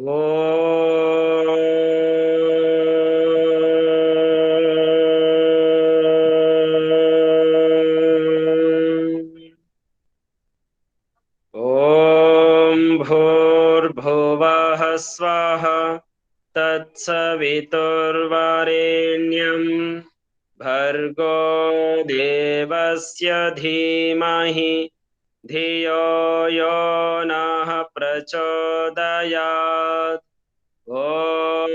ॐ भूर्भुवः स्वः तत्सवितुर्वरेण्यं भर्गो देवस्य धीमहि धियो यो नः प्रचोदयात्। ॐ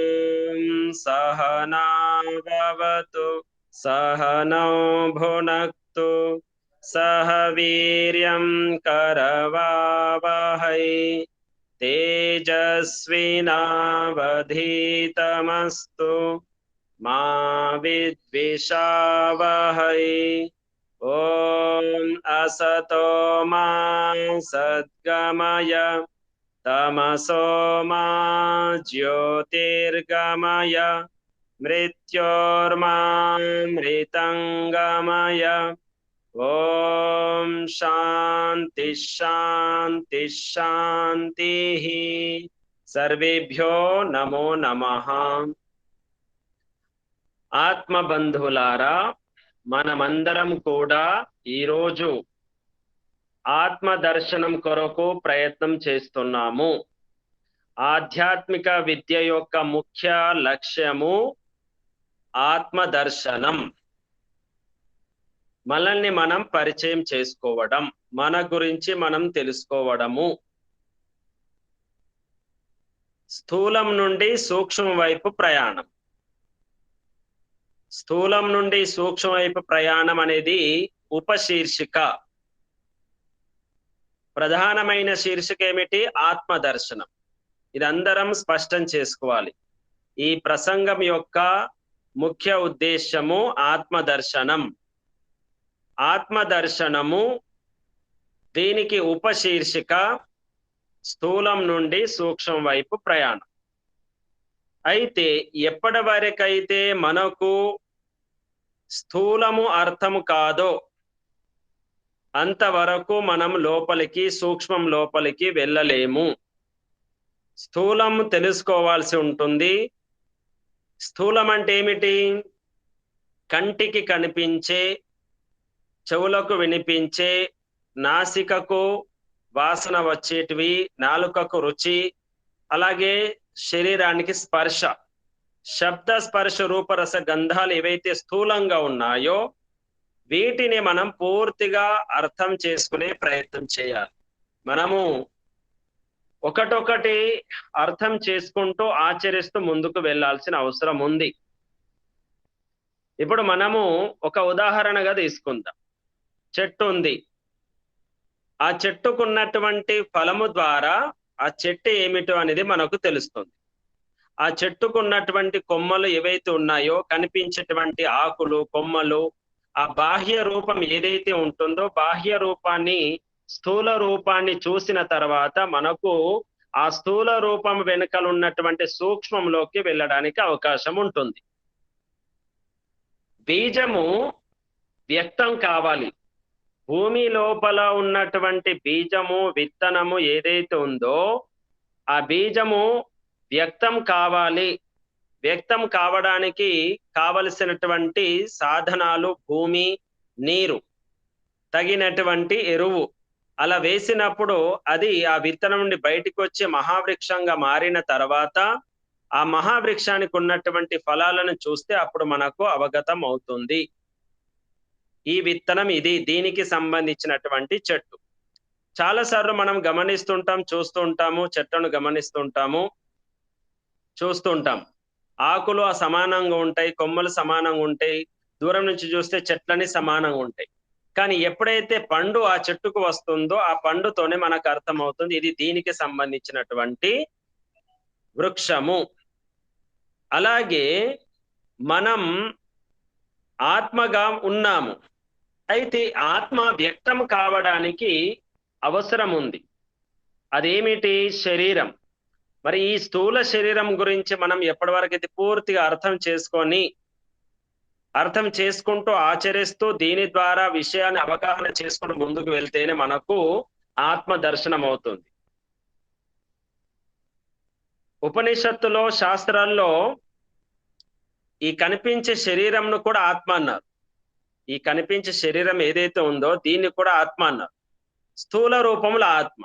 सहनाववतु सहनौ भुनक्तु सह वीर्यं करवावहै तेजस्विनावधीतमस्तु मा विद्विषावहै। ॐ असतो मा सद्गमय तमसो मा ज्योतिर्गमय मृत्योर्मामृतङ्गमय। ॐ शान्ति शान्ति शान्तिः। सर्वेभ्यो नमो नमः। ఆత్మబంధువులారా, మనమందరం కూడా ఈరోజు ఆత్మ దర్శనం కొరకు ప్రయత్నం చేస్తున్నాము. ఆధ్యాత్మిక విద్య యొక్క ముఖ్య లక్ష్యము ఆత్మ దర్శనం. మనల్ని మనం పరిచయం చేసుకోవడం, మన గురించి మనం తెలుసుకోవడము. స్థూలం నుండి సూక్ష్మం వైపు ప్రయాణం. స్థూలం నుండి సూక్ష్మ వైపు ప్రయాణం అనేది ఉపశీర్షిక. ప్రధానమైన శీర్షిక ఏమిటి? ఆత్మ దర్శనం. ఇది అందరం స్పష్టం చేసుకోవాలి. ఈ ప్రసంగం యొక్క ముఖ్య ఉద్దేశము ఆత్మ దర్శనం. ఆత్మ దర్శనము, దీనికి ఉపశీర్షిక స్థూలం నుండి సూక్ష్మం వైపు ప్రయాణం. అయితే ఎప్పటి వరకైతే మనకు స్థూలము అర్థము కాదో అంతవరకు మనం లోపలికి, సూక్ష్మం లోపలికి వెళ్ళలేము. స్థూలం తెలుసుకోవాల్సి ఉంటుంది. స్థూలం అంటే ఏమిటి? కంటికి కనిపించే, చెవులకు వినిపించే, నాసికకు వాసన వచ్చేటివి, నాలుకకు రుచి, అలాగే శరీరానికి స్పర్శ, శబ్ద స్పర్శ రూపరస గంధాలు ఏవైతే స్థూలంగా ఉన్నాయో వీటిని మనం పూర్తిగా అర్థం చేసుకునే ప్రయత్నం చేయాలి. మనము ఒకటొకటి అర్థం చేసుకుంటూ ఆచరిస్తూ ముందుకు వెళ్ళాల్సిన అవసరం ఉంది. ఇప్పుడు మనము ఒక ఉదాహరణగా తీసుకుందాం. చెట్టు ఉంది. ఆ చెట్టుకున్నటువంటి ఫలము ద్వారా ఆ చెట్టు ఏమిటో అనేది మనకు తెలుస్తుంది. ఆ చెట్టుకున్నటువంటి కొమ్మలు ఏవైతే ఉన్నాయో, కనిపించేటువంటి ఆకులు, కొమ్మలు, ఆ బాహ్య రూపం ఏదైతే ఉంటుందో, బాహ్య రూపాన్ని, స్థూల రూపాన్ని చూసిన తర్వాత మనకు ఆ స్థూల రూపం వెనుకల ఉన్నటువంటి సూక్ష్మంలోకి వెళ్ళడానికి అవకాశం ఉంటుంది. బీజము వ్యక్తం కావాలి. భూమి లోపల ఉన్నటువంటి బీజము, విత్తనము ఏదైతే ఉందో ఆ బీజము వ్యక్తం కావాలి. వ్యక్తం కావడానికి కావలసినటువంటి సాధనాలు భూమి, నీరు, తగినటువంటి ఎరువు అలా వేసినప్పుడు అది ఆ విత్తనం నుండి బయటికి వచ్చి మహావృక్షంగా మారిన తర్వాత ఆ మహావృక్షానికి ఉన్నటువంటి ఫలాలను చూస్తే అప్పుడు మనకు అవగతం అవుతుంది. ఈ విత్తనం ఇది, దీనికి సంబంధించినటువంటి చెట్టు. చాలాసార్లు మనం గమనిస్తుంటాం, చూస్తుంటాము, చెట్లను గమనిస్తుంటాము, చూస్తుంటాం. ఆకులు సమానంగా ఉంటాయి, కొమ్మలు సమానంగా ఉంటాయి, దూరం నుంచి చూస్తే చెట్లని సమానంగా ఉంటాయి. కానీ ఎప్పుడైతే పండు ఆ చెట్టుకు వస్తుందో ఆ పండుతోనే మనకు అర్థమవుతుంది ఇది దీనికి సంబంధించినటువంటి వృక్షము. అలాగే మనం ఆత్మగా ఉన్నాము. అయితే ఆత్మ వ్యక్తం కావడానికి అవసరం ఉంది. అదేమిటి? శరీరం. మరి ఈ స్థూల శరీరం గురించి మనం ఎప్పటి వరకు అయితే పూర్తిగా అర్థం చేసుకుంటూ ఆచరిస్తూ దీని ద్వారా విషయాన్ని అవగాహన చేసుకుంటూ ముందుకు వెళ్తేనే మనకు ఆత్మ దర్శనం అవుతుంది. ఉపనిషత్తులో శాస్త్రాల్లో ఈ కనిపించే శరీరంను కూడా ఆత్మ అన్నారు. ఈ కనిపించే శరీరం ఏదైతే ఉందో దీన్ని కూడా ఆత్మ అన్నారు. స్థూల రూపముల ఆత్మ.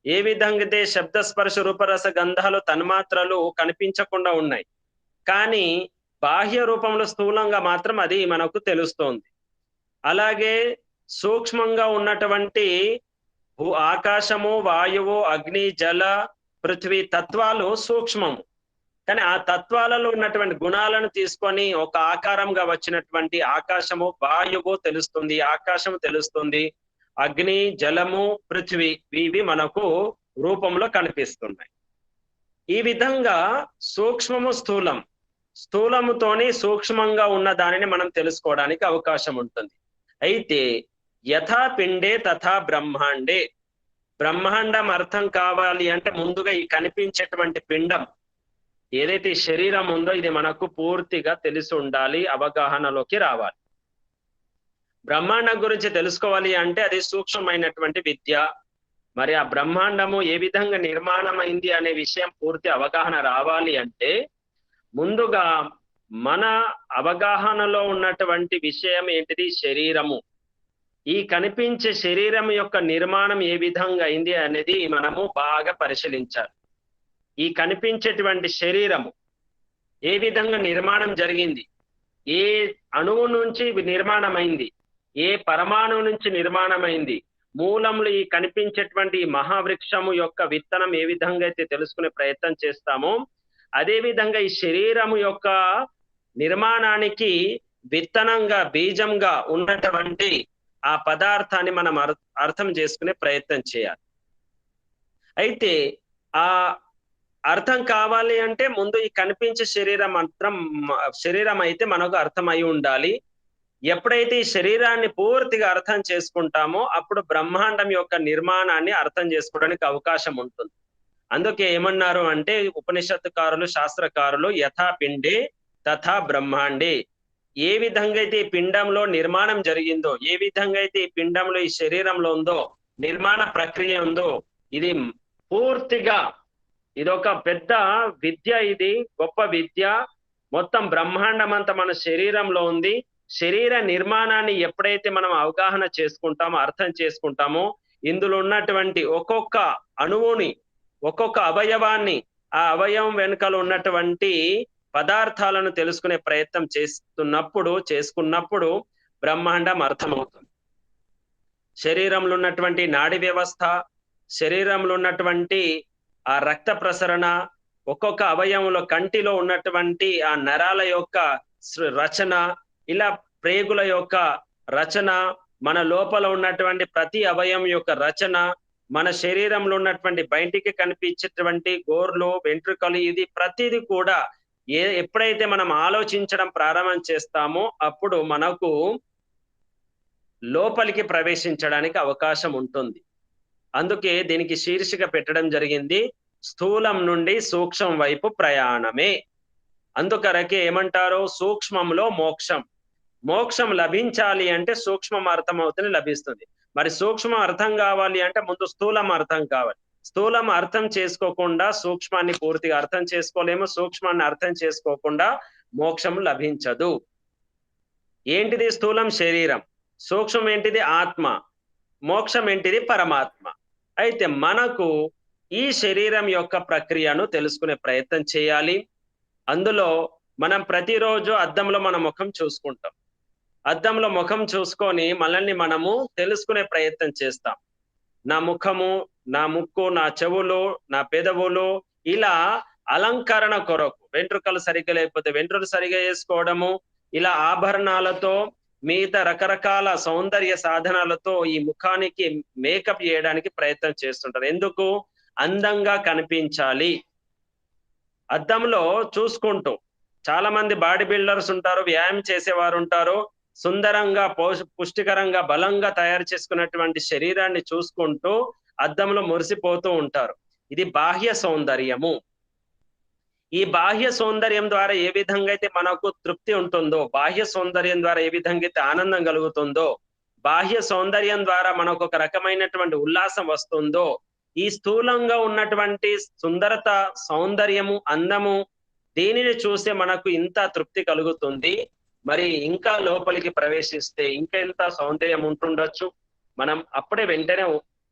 ఏ విధంగా అయితే శబ్ద స్పర్శ రూపరస గంధాలు తన్మాత్రలు కనిపించకుండా ఉన్నాయి, కానీ బాహ్య రూపంలో స్థూలంగా మాత్రం అది మనకు తెలుస్తోంది. అలాగే సూక్ష్మంగా ఉన్నటువంటి ఆకాశము, వాయువు, అగ్ని, జల, పృథ్వీ తత్వాలు సూక్ష్మము. కానీ ఆ తత్వాలలో ఉన్నటువంటి గుణాలను తీసుకొని ఒక ఆకారంగా వచ్చినటువంటి ఆకాశము, వాయువు తెలుస్తుంది, ఆకాశము తెలుస్తుంది, అగ్ని, జలము, పృథ్వీ ఇవి మనకు రూపంలో కనిపిస్తున్నాయి. ఈ విధంగా సూక్ష్మము స్థూలం, స్థూలముతోని సూక్ష్మంగా ఉన్న దానిని మనం తెలుసుకోవడానికి అవకాశం ఉంటుంది. అయితే యథా పిండే తథా బ్రహ్మాండే, బ్రహ్మాండం అర్థం కావాలి అంటే ముందుగా ఈ కనిపించేటువంటి పిండం ఏదైతే శరీరం ఉందో ఇది మనకు పూర్తిగా తెలిసి ఉండాలి, అవగాహనలోకి రావాలి. బ్రహ్మాండం గురించి తెలుసుకోవాలి అంటే అది సూక్ష్మమైనటువంటి విద్య. మరి ఆ బ్రహ్మాండము ఏ విధంగా నిర్మాణమైంది అనే విషయం పూర్తి అవగాహన రావాలి అంటే ముందుగా మన అవగాహనలో ఉన్నటువంటి విషయం ఏంటిది? శరీరము. ఈ కనిపించే శరీరం యొక్క నిర్మాణం ఏ విధంగా అయింది అనేది మనము బాగా పరిశీలించాలి. ఈ కనిపించేటువంటి శరీరము ఏ విధంగా నిర్మాణం జరిగింది, ఏ అణువు నుంచి నిర్మాణమైంది, ఏ పరమాణువు నుంచి నిర్మాణమైంది, మూలంలో ఈ కనిపించేటువంటి మహావృక్షము యొక్క విత్తనం ఏ విధంగా అయితే తెలుసుకునే ప్రయత్నం చేస్తామో అదే విధంగా ఈ శరీరము యొక్క నిర్మాణానికి విత్తనంగా, బీజంగా ఉన్నటువంటి ఆ పదార్థాన్ని మనం అర్థం చేసుకునే ప్రయత్నం చేయాలి. అయితే ఆ అర్థం కావాలి అంటే ముందు ఈ కనిపించే శరీరం అయితే మనకు అర్థమై ఉండాలి. ఎప్పుడైతే ఈ శరీరాన్ని పూర్తిగా అర్థం చేసుకుంటామో అప్పుడు బ్రహ్మాండం యొక్క నిర్మాణాన్ని అర్థం చేసుకోవడానికి అవకాశం ఉంటుంది. అందుకే ఏమన్నారు అంటే ఉపనిషత్తుకారులు, శాస్త్రకారులు యథా పిండే తథా బ్రహ్మాండే, ఏ విధంగా అయితే ఈ పిండంలో నిర్మాణం జరిగిందో, ఏ విధంగా అయితే ఈ పిండంలో ఈ శరీరంలో ఉందో నిర్మాణ ప్రక్రియ ఉందో ఇది పూర్తిగా ఇదొక పెద్ద విద్య, ఇది గొప్ప విద్య. మొత్తం బ్రహ్మాండం అంతా మన శరీరంలో ఉంది. శరీర నిర్మాణాన్ని ఎప్పుడైతే మనం అవగాహన చేసుకుంటామో, అర్థం చేసుకుంటామో, ఇందులో ఉన్నటువంటి ఒక్కొక్క అణువుని, ఒక్కొక్క అవయవాన్ని, ఆ అవయవం వెనుకల ఉన్నటువంటి పదార్థాలను తెలుసుకునే ప్రయత్నం చేసుకున్నప్పుడు బ్రహ్మాండం అర్థమవుతుంది. శరీరంలో ఉన్నటువంటి నాడి వ్యవస్థ, శరీరంలో ఉన్నటువంటి ఆ రక్త ప్రసరణ, ఒక్కొక్క అవయవంలో కంటిలో ఉన్నటువంటి ఆ నరాల యొక్క రచన, ఇలా ప్రేగుల యొక్క రచన, మన లోపల ఉన్నటువంటి ప్రతి అవయవం యొక్క రచన, మన శరీరంలో ఉన్నటువంటి బయటికి కనిపించేటువంటి గోర్లు, వెంట్రుకలు, ఇది ప్రతిది కూడా ఎప్పుడైతే మనం ఆలోచించడం ప్రారంభం చేస్తామో అప్పుడు మనకు లోపలికి ప్రవేశించడానికి అవకాశం ఉంటుంది. అందుకే దీనికి శీర్షిక పెట్టడం జరిగింది, స్థూలం నుండి సూక్ష్మం వైపు ప్రయాణమే. అందుకరకే ఏమంటారు, సూక్ష్మంలో మోక్షం. మోక్షం లభించాలి అంటే సూక్ష్మం అర్థమవుతుంది, లభిస్తుంది. మరి సూక్ష్మం అర్థం కావాలి అంటే ముందు స్థూలం అర్థం కావాలి. స్థూలం అర్థం చేసుకోకుండా సూక్ష్మాన్ని పూర్తిగా అర్థం చేసుకోలేము, సూక్ష్మాన్ని అర్థం చేసుకోకుండా మోక్షం లభించదు. ఏంటిది స్థూలం? శరీరం. సూక్ష్మం ఏంటిది? ఆత్మ. మోక్షం ఏంటిది? పరమాత్మ. అయితే మనకు ఈ శరీరం యొక్క ప్రక్రియను తెలుసుకునే ప్రయత్నం చేయాలి. అందులో మనం ప్రతిరోజు అద్దంలో మన ముఖం చూసుకుంటాం. అద్దంలో ముఖం చూసుకొని మనల్ని మనము తెలుసుకునే ప్రయత్నం చేస్తాం. నా ముఖము, నా ముక్కు, నా చెవులు, నా పెదవులు, ఇలా అలంకరణ కొరకు వెంట్రుకలు సరిగ్గా లేకపోతే వెంట్రుకలు సరిగ్గా వేసుకోవడము, ఇలా ఆభరణాలతో మిగతా రకరకాల సౌందర్య సాధనాలతో ఈ ముఖానికి మేకప్ చేయడానికి ప్రయత్నం చేస్తుంటారు. ఎందుకు? అందంగా కనిపించాలి. అద్దంలో చూసుకుంటూ చాలా మంది బాడీ బిల్డర్స్ ఉంటారు, వ్యాయామం చేసేవారు ఉంటారు, సుందరంగా పుష్టికరంగా బలంగా తయారు చేసుకున్నటువంటి శరీరాన్ని చూసుకుంటూ అద్దంలో మురిసిపోతూ ఉంటారు. ఇది బాహ్య సౌందర్యము. ఈ బాహ్య సౌందర్యం ద్వారా ఏ విధంగా అయితే మనకు తృప్తి ఉంటుందో, బాహ్య సౌందర్యం ద్వారా ఏ విధంగా అయితే ఆనందం కలుగుతుందో, బాహ్య సౌందర్యం ద్వారా మనకు ఒక రకమైనటువంటి ఉల్లాసం వస్తుందో, ఈ స్థూలంగా ఉన్నటువంటి సుందరత, సౌందర్యము, అందము దీనిని చూస్తే మనకు ఇంత తృప్తి కలుగుతుంది. మరి ఇంకా లోపలికి ప్రవేశిస్తే ఇంకా ఎంత సౌందర్యం ఉంటుండొచ్చు. మనం అప్పుడే వెంటనే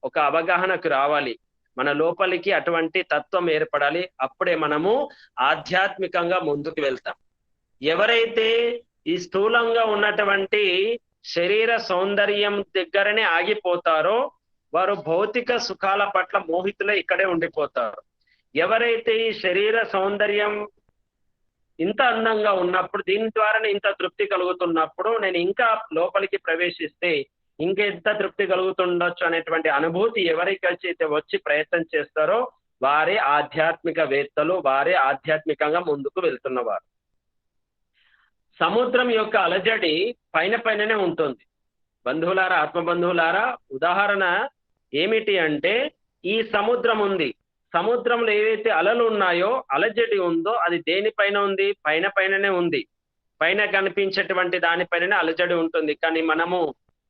ఒక అవగాహనకు రావాలి. మన లోపలికి అటువంటి తత్వం ఏర్పడాలి. అప్పుడే మనము ఆధ్యాత్మికంగా ముందుకు వెళ్తాం. ఎవరైతే ఈ స్థూలంగా ఉన్నటువంటి శరీర సౌందర్యం దగ్గరనే ఆగిపోతారో వారు భౌతిక సుఖాల పట్ల మోహితులై ఇక్కడే ఉండిపోతారు. ఎవరైతే ఈ శరీర సౌందర్యం ఇంత అందంగా ఉన్నప్పుడు, దీని ద్వారానే ఇంత తృప్తి కలుగుతున్నప్పుడు నేను ఇంకా లోపలికి ప్రవేశిస్తే ఇంకెంత తృప్తి కలుగుతుండొచ్చు అనేటువంటి అనుభూతి ఎవరికైతే వచ్చి ప్రయత్నం చేస్తారో వారే ఆధ్యాత్మిక వేత్తలు, వారే ఆధ్యాత్మికంగా ముందుకు వెళ్తున్నవారు. సముద్రం యొక్క అలజడి పైన పైననే ఉంటుంది. బంధువులారా, ఆత్మబంధువులారా, ఉదాహరణ ఏమిటి అంటే ఈ సముద్రం ఉంది. సముద్రంలో ఏవైతే అలలు ఉన్నాయో, అలజడి ఉందో అది దేనిపైన ఉంది? పైన పైననే ఉంది. పైన కనిపించేటువంటి దానిపైననే అలజడి ఉంటుంది. కానీ మనము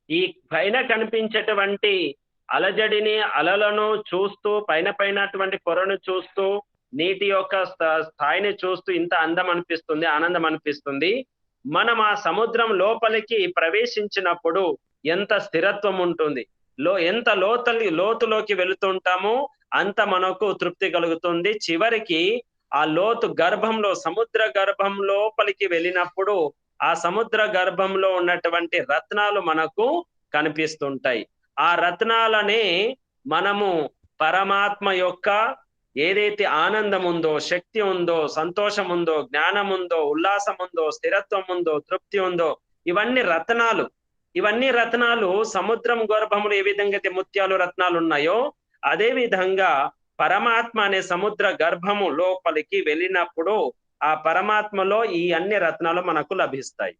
ఈ పైన కనిపించేటువంటి అలజడిని, అలలను చూస్తూ, పైన పైనటువంటి పొరను చూస్తూ, నీటి యొక్క స్థాయిని చూస్తూ ఇంత అందం అనిపిస్తుంది, ఆనందం అనిపిస్తుంది. మనం ఆ సముద్రం లోపలికి ప్రవేశించినప్పుడు ఎంత స్థిరత్వం ఉంటుంది, ఎంత లోతులోకి వెళుతుంటామో అంత మనకు తృప్తి కలుగుతుంది. చివరికి ఆ లోతు గర్భంలో, సముద్ర గర్భం లోపలికి వెళ్ళినప్పుడు ఆ సముద్ర గర్భంలో ఉన్నటువంటి రత్నాలు మనకు కనిపిస్తుంటాయి. ఆ రత్నాలనే మనము పరమాత్మ యొక్క ఏదైతే ఆనందం ఉందో, శక్తి ఉందో, సంతోషం ఉందో, జ్ఞానం ఉందో, ఉల్లాసం ఉందో, స్థిరత్వం ఉందో, తృప్తి ఉందో, ఇవన్నీ రత్నాలు. ఇవన్నీ రత్నాలు సముద్రం గర్భంలో ఏ విధంగా అయితే ముత్యాలు, రత్నాలు ఉన్నాయో అదే విధంగా పరమాత్మ అనే సముద్ర గర్భము లోపలికి వెళ్ళినప్పుడు ఆ పరమాత్మలో ఈ అన్ని రత్నాలు మనకు లభిస్తాయి.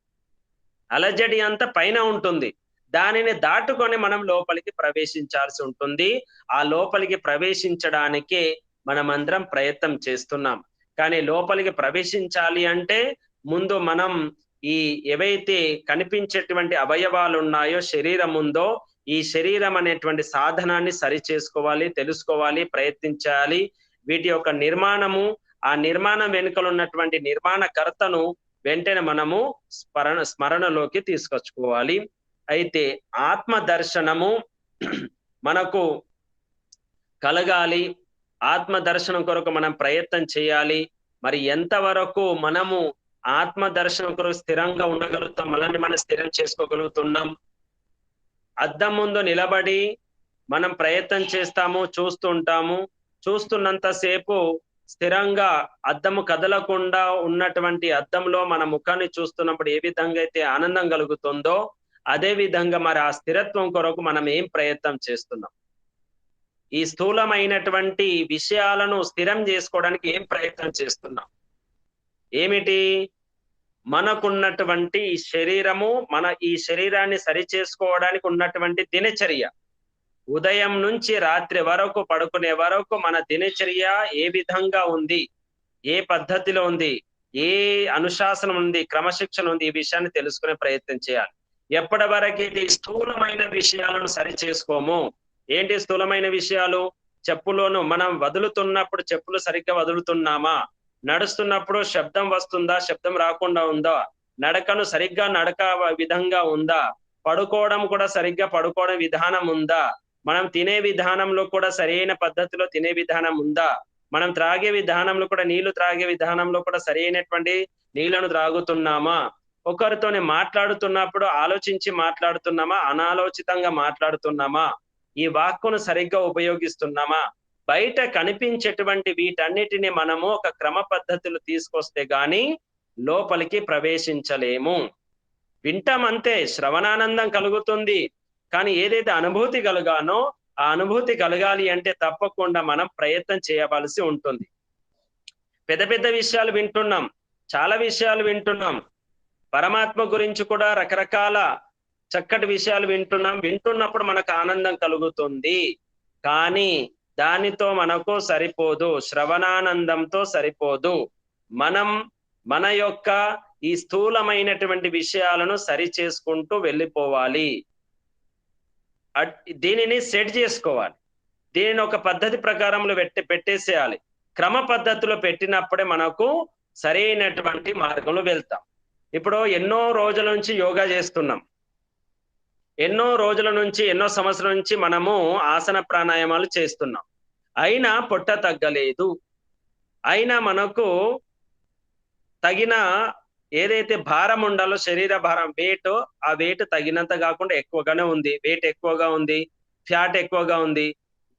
అలజడి అంతా పైన ఉంటుంది. దానిని దాటుకొని మనం లోపలికి ప్రవేశించాల్సి ఉంటుంది. ఆ లోపలికి ప్రవేశించడానికే మనమందరం ప్రయత్నం చేస్తున్నాం. కానీ లోపలికి ప్రవేశించాలి అంటే ముందు మనం ఈ ఏవైతే కనిపించేటువంటి అవయవాలు ఉన్నాయో, శరీరం ఉందో, ఈ శరీరం అనేటువంటి సాధనాన్ని సరి చేసుకోవాలి, తెలుసుకోవాలి, ప్రయత్నించాలి. వీటి యొక్క నిర్మాణము, ఆ నిర్మాణం వెనుకలు ఉన్నటువంటి నిర్మాణకర్తను వెంటనే మనము స్మరణలోకి తీసుకొచ్చుకోవాలి. అయితే ఆత్మ దర్శనము మనకు కలగాలి. ఆత్మ దర్శనం కొరకు మనం ప్రయత్నం చేయాలి. మరి ఎంతవరకు మనము ఆత్మ దర్శనం కొరకు స్థిరంగా ఉండగలుగుతాం, మనల్ని మనం స్థిరం చేసుకోగలుగుతున్నాం? అద్దం ముందు నిలబడి మనం ప్రయత్నం చేస్తాము, చూస్తుంటాము. చూస్తున్నంతసేపు స్థిరంగా అద్దము కదలకుండా ఉన్నటువంటి అద్దంలో మన ముఖాన్ని చూస్తున్నప్పుడు ఏ విధంగా అయితే ఆనందం కలుగుతుందో అదే విధంగా మరి ఆ స్థిరత్వం కొరకు మనం ఏం ప్రయత్నం చేస్తున్నాం? ఈ స్థూలమైనటువంటి విషయాలను స్థిరం చేసుకోవడానికి ఏం ప్రయత్నం చేస్తున్నాం? ఏమిటి? మనకున్నటువంటి ఈ శరీరము, మన ఈ శరీరాన్ని సరి చేసుకోవడానికి ఉన్నటువంటి దినచర్య, ఉదయం నుంచి రాత్రి వరకు పడుకునే వరకు మన దినచర్య ఏ విధంగా ఉంది, ఏ పద్ధతిలో ఉంది, ఏ అనుశాసనం ఉంది, క్రమశిక్షణ ఉంది, ఈ విషయాన్ని తెలుసుకునే ప్రయత్నం చేయాలి. ఎప్పటి వరకు ఈ స్థూలమైన విషయాలను సరి చేసుకోము. ఏంటి స్థూలమైన విషయాలు? చెప్పులోను మనం వదులుతున్నప్పుడు చెప్పులు సరిగ్గా వదులుతున్నామా? నడుస్తున్నప్పుడు శబ్దం వస్తుందా, శబ్దం రాకుండా ఉందా? నడకను సరిగ్గా నడక విధంగా ఉందా? పడుకోవడం కూడా సరిగ్గా పడుకోవడం విధానం ఉందా? మనం తినే విధానంలో కూడా సరైన పద్ధతిలో తినే విధానం ఉందా? మనం త్రాగే విధానంలో కూడా, నీళ్లు త్రాగే విధానంలో కూడా సరైనటువంటి నీళ్లను త్రాగుతున్నామా? ఒకరితోనే మాట్లాడుతున్నప్పుడు ఆలోచించి మాట్లాడుతున్నామా, అనాలోచితంగా మాట్లాడుతున్నామా? ఈ వాక్కును సరిగ్గా ఉపయోగిస్తున్నామా? బయట కనిపించేటువంటి వీటన్నిటిని మనము ఒక క్రమ పద్ధతులు తీసుకొస్తే గాని లోపలికి ప్రవేశించలేము. వింటామంతే, శ్రవణానందం కలుగుతుంది. కానీ ఏదైతే అనుభూతి కలగానో ఆ అనుభూతి కలగాలి అంటే తప్పకుండా మనం ప్రయత్నం చేయవలసి ఉంటుంది. పెద్ద పెద్ద విషయాలు వింటున్నాం, చాలా విషయాలు వింటున్నాం. పరమాత్మ గురించి కూడా రకరకాల చక్కటి విషయాలు వింటున్నాం. వింటున్నప్పుడు మనకు ఆనందం కలుగుతుంది. కానీ దానితో మనకు సరిపోదు, శ్రవణానందంతో సరిపోదు. మనం మన యొక్క ఈ స్థూలమైనటువంటి విషయాలను సరి చేసుకుంటూ వెళ్ళిపోవాలి. దీనిని సెట్ చేసుకోవాలి. దీనిని ఒక పద్ధతి ప్రకారంలో పెట్టేసేయాలి. క్రమ పద్ధతిలో పెట్టినప్పుడే మనకు సరైనటువంటి మార్గంలో వెళ్తాం. ఇప్పుడు ఎన్నో రోజుల నుంచి యోగా చేస్తున్నాం, ఎన్నో రోజుల నుంచి ఎన్నో సంవత్సరాల నుంచి మనము ఆసన ప్రాణాయామాలు చేస్తున్నాం, అయినా పొట్ట తగ్గలేదు. అయినా మనకు తగిన ఏదైతే భారం ఉండాలో శరీర భారం వెయిట్, ఆ వెయిట్ తగినంత కాకుండా ఎక్కువగానే ఉంది. వెయిట్ ఎక్కువగా ఉంది, ఫ్యాట్ ఎక్కువగా ఉంది.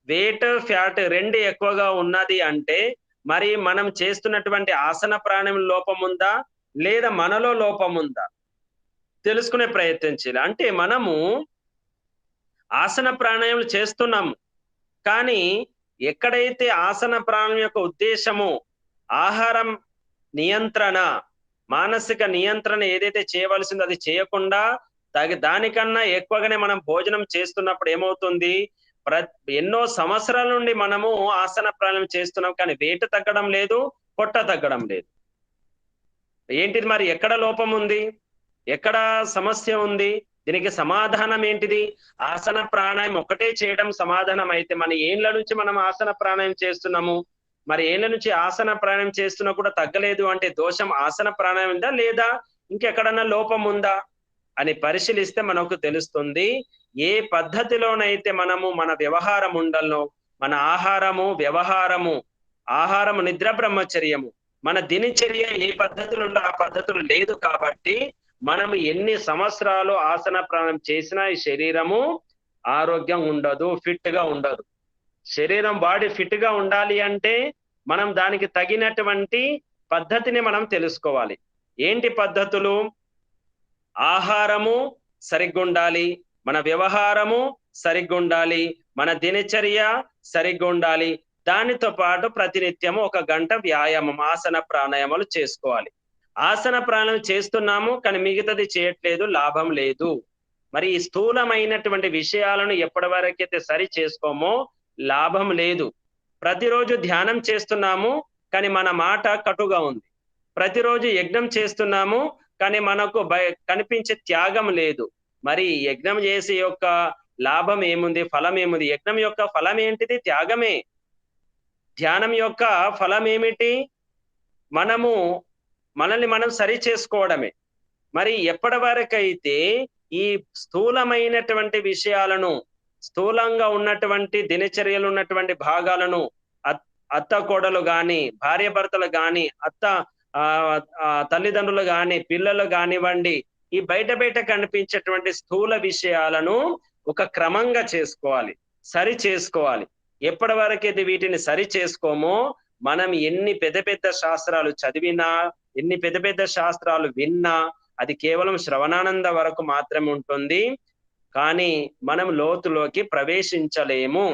వెయిట్ ఫ్యాట్ రెండు ఎక్కువగా ఉన్నది అంటే మరి మనం చేస్తున్నటువంటి ఆసన ప్రాణాయామం లోపం ఉందా లేదా మనలో లోపం ఉందా తెలుసుకునే ప్రయత్నం చేయాలి. అంటే మనము ఆసన ప్రాణాయామాలు చేస్తున్నాము, కానీ ఎక్కడైతే ఆసన ప్రాణాయామం యొక్క ఉద్దేశము ఆహారం నియంత్రణ, మానసిక నియంత్రణ ఏదైతే చేయవలసిందో అది చేయకుండా దానికన్నా ఎక్కువగానే మనం భోజనం చేస్తున్నప్పుడు ఏమవుతుంది, ఎన్నో సంవత్సరాల నుండి మనము ఆసన ప్రాణాయామం చేస్తున్నాం, కానీ వెయిట్ తగ్గడం లేదు, పొట్ట తగ్గడం లేదు. ఏంటిది మరి? ఎక్కడ లోపం ఉంది, ఎక్కడ సమస్య ఉంది? దీనికి సమాధానం ఏంటిది? ఆసన ప్రాణాయామం ఒకటే చేయడం సమాధానం అయితే మన ఏళ్ళ నుంచి మనం ఆసన ప్రాణాయామం చేస్తున్నాము, మరి ఏళ్ళ నుంచి ఆసన ప్రాణాయామం చేస్తున్నా కూడా తగ్గలేదు అంటే దోషం ఆసన ప్రాణాయామం ఉందా లేదా ఇంకెక్కడన్నా లోపం ఉందా అని పరిశీలిస్తే మనకు తెలుస్తుంది. ఏ పద్ధతిలోనైతే మనము మన వ్యవహారం ఉండాలో, మన ఆహారము వ్యవహారము, ఆహారము నిద్ర బ్రహ్మచర్యము, మన దినచర్య ఏ పద్ధతులు ఉందో ఆ పద్ధతులు లేదు కాబట్టి మనం ఎన్ని సంవత్సరాలు ఆసన ప్రాణాయామం చేసినా ఈ శరీరము ఆరోగ్యం ఉండదు, ఫిట్ గా ఉండదు. శరీరం బాడీ ఫిట్ గా ఉండాలి అంటే మనం దానికి తగినటువంటి పద్ధతిని మనం తెలుసుకోవాలి. ఏంటి పద్ధతులు? ఆహారము సరిగ్గా ఉండాలి, మన వ్యవహారము సరిగ్గా ఉండాలి, మన దినచర్య సరిగ్గా ఉండాలి. దానితో పాటు ప్రతినిత్యము 1 గంట వ్యాయామం ఆసన ప్రాణాయామాలు చేసుకోవాలి. ఆసన ప్రాణాయామం చేస్తున్నాము కానీ మిగతాది చేయట్లేదు, లాభం లేదు. మరి ఈ స్థూలమైనటువంటి విషయాలను ఎప్పటి వరకైతే సరి చేసుకోమో లాభం లేదు. ప్రతిరోజు ధ్యానం చేస్తున్నాము కానీ మన మాట కటుగా ఉంది. ప్రతిరోజు యజ్ఞం చేస్తున్నాము కానీ మనకు కనిపించే త్యాగం లేదు. మరి యజ్ఞం చేసే యొక్క లాభం ఏముంది, ఫలం ఏముంది? యజ్ఞం యొక్క ఫలం ఏంటిది? త్యాగమే. ధ్యానం యొక్క ఫలం ఏమిటి? మనల్ని మనం సరి చేసుకోవడమే. మరి ఎప్పటి వరకైతే ఈ స్థూలమైనటువంటి విషయాలను, స్థూలంగా ఉన్నటువంటి దినచర్యలు ఉన్నటువంటి భాగాలను అత్త కోడలు గాని, భార్య భర్తలు గాని, తల్లిదండ్రులు గాని, పిల్లలు కానివ్వండి, ఈ బయట కనిపించేటువంటి స్థూల విషయాలను ఒక క్రమంగా చేసుకోవాలి, సరి చేసుకోవాలి. ఎప్పటి వరకైతే వీటిని సరి చేసుకోమో మనం ఎన్ని పెద్ద శాస్త్రాలు చదివినా, ఎన్ని పెద్ద శాస్త్రాలు విన్నా అది కేవలం శ్రవణానంద వరకు మాత్రమే ఉంటుంది, కానీ మనం లోతులోకి ప్రవేశించలేము.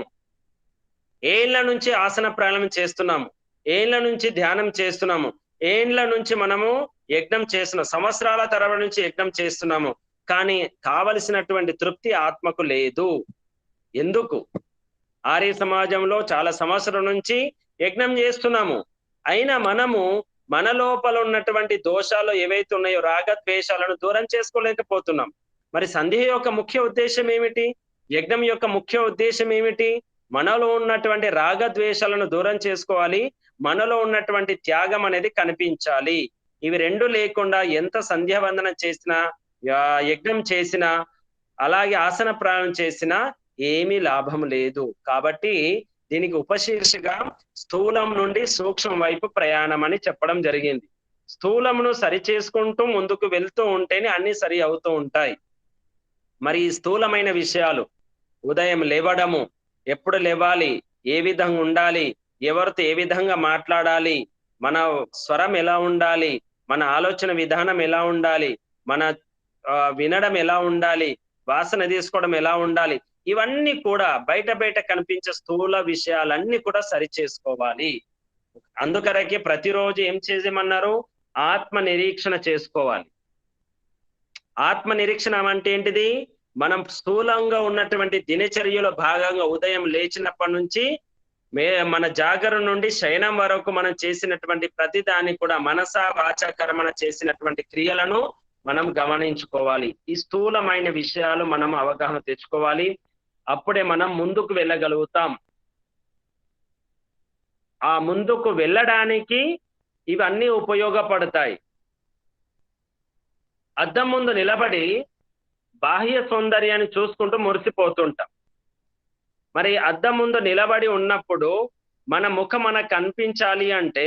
ఏళ్ల నుంచి ఆసన ప్రాణాయామం చేస్తున్నాము, ఏళ్ల నుంచి ధ్యానం చేస్తున్నాము, ఏళ్ల నుంచి మనము యజ్ఞం చేస్తున్నాం, సంవత్సరాల తరబడి నుంచి యజ్ఞం చేస్తున్నాము, కానీ కావలసినటువంటి తృప్తి ఆత్మకు లేదు. ఎందుకు? ఆర్య సమాజంలో చాలా సంవత్సరం నుంచి యజ్ఞం చేస్తున్నాము, అయినా మనము మన లోపల ఉన్నటువంటి దోషాలు ఏవైతే ఉన్నాయో రాగద్వేషాలను దూరం చేసుకోలేకపోతున్నాం. మరి సందేహ యొక్క ముఖ్య ఉద్దేశం ఏమిటి? యజ్ఞం యొక్క ముఖ్య ఉద్దేశం ఏమిటి? మనలో ఉన్నటువంటి రాగద్వేషాలను దూరం చేసుకోవాలి, మనలో ఉన్నటువంటి త్యాగం అనేది కనిపించాలి. ఇవి రెండు లేకుండా ఎంత సంధ్యావందనం చేసినా, యజ్ఞం చేసినా, అలాగే ఆసన ప్రాణాయామం చేసినా ఏమీ లాభం లేదు. కాబట్టి దీనికి ఉపశీర్షిగా స్థూలం నుండి సూక్ష్మం వైపు ప్రయాణం అని చెప్పడం జరిగింది. స్థూలమును సరి చేసుకుంటూ ముందుకు వెళ్తూ ఉంటేనే అన్ని సరి అవుతూ ఉంటాయి. మరి ఈ స్థూలమైన విషయాలు, ఉదయం లేవడము, ఎప్పుడు లేవాలి, ఏ విధంగా ఉండాలి, ఎవరితో ఏ విధంగా మాట్లాడాలి, మన స్వరం ఎలా ఉండాలి, మన ఆలోచన విధానం ఎలా ఉండాలి, మన వినడం ఎలా ఉండాలి, వాసన తీసుకోవడం ఎలా ఉండాలి, ఇవన్నీ కూడా బయట కనిపించే స్థూల విషయాలన్నీ కూడా సరి చేసుకోవాలి. అందుకరకే ప్రతిరోజు ఏం చేయమన్నారు? ఆత్మ నిరీక్షణ చేసుకోవాలి. ఆత్మ నిరీక్షణ అంటే ఏంటిది? మనం స్థూలంగా ఉన్నటువంటి దినచర్యలో భాగంగా ఉదయం లేచినప్పటి నుంచి మన జాగరణ నుండి శయనం వరకు మనం చేసినటువంటి ప్రతిదాన్ని కూడా మనస వాచ కర్మణ చేసినటువంటి క్రియలను మనం గమనించుకోవాలి. ఈ స్థూలమైన విషయాలు మనం అవగాహన తెచ్చుకోవాలి. అప్పుడే మనం ముందుకు వెళ్ళగలుగుతాం. ఆ ముందుకు వెళ్ళడానికి ఇవన్నీ ఉపయోగపడతాయి. అద్దం ముందు నిలబడి బాహ్య సౌందర్యాన్ని చూసుకుంటూ మురిసిపోతుంటాం. మరి అద్దం ముందు నిలబడి ఉన్నప్పుడు మన ముఖం మనకు కనిపించాలి అంటే